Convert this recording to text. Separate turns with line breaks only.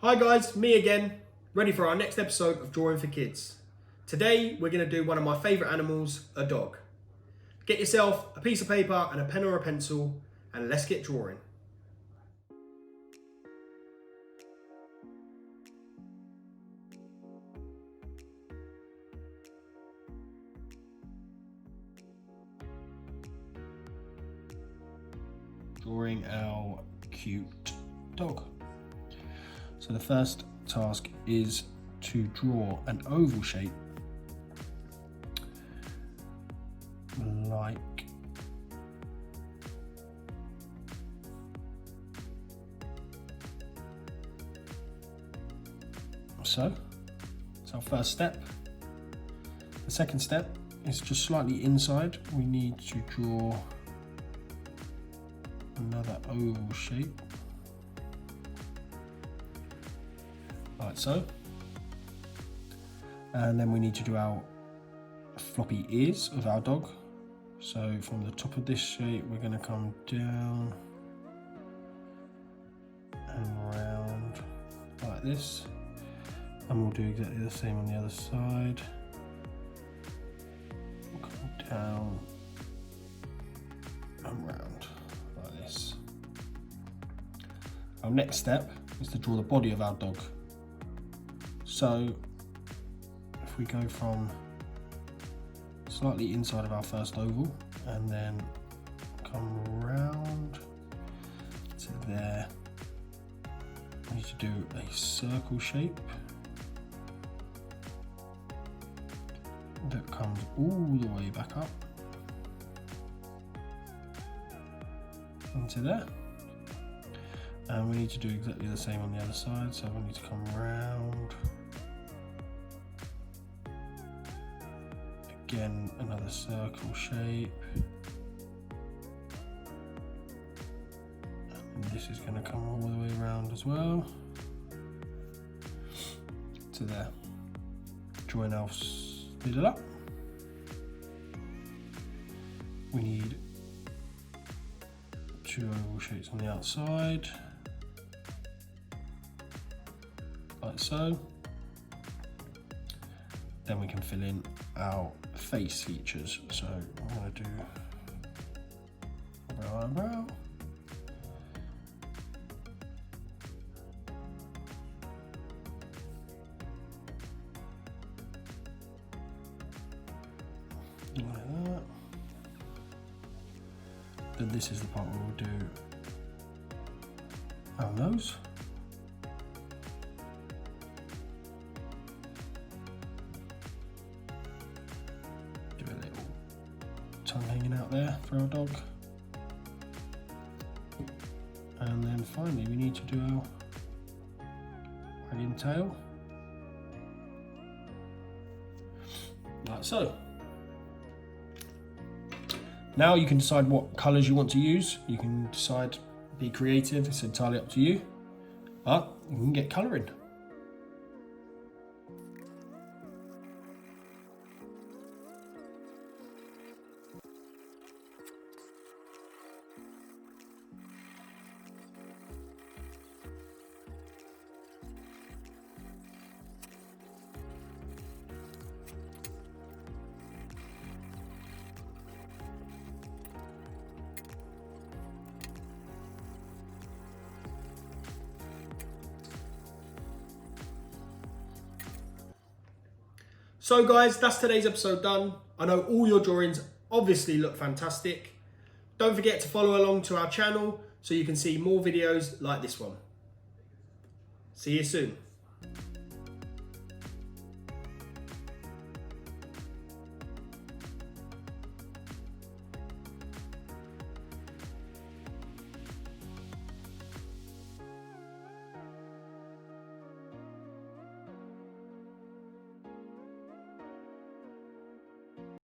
Hi guys, me again, ready for our next episode of Drawing for Kids. Today we're going to do one of my favourite animals, a dog. Get yourself a piece of paper and a pen or a pencil and let's get drawing.
Drawing our cute dog. So the first task is to draw an oval shape like so. It's our first step. The second step is just slightly inside. We need to draw another oval shape like so, and then we need to do our floppy ears of our dog. So from the top of this shape we're going to come down and round like this, and we'll do exactly the same on the other side. We'll come down and round like this. Our next step is to draw the body of our dog. So if we go from slightly inside of our first oval and then come round to there, we need to do a circle shape that comes all the way back up into there. And we need to do exactly the same on the other side, so we need to come round. Again, another circle shape. And this is going to come all the way around as well to there. Join our middle up. We need two oval shapes on the outside, like so. Then we can fill in our face features. So I'm going to do brow and brow. Like that. Then this is the part where we'll do our nose. Do a little tongue hanging out there for our dog. And then finally we need to do our wagging tail. Like so. Now you can decide what colours you want to use. You can decide, be creative, it's entirely up to you, but you can get colouring.
So guys, that's today's episode done. I know all your drawings obviously look fantastic. Don't forget to follow along to our channel so you can see more videos like this one. See you soon.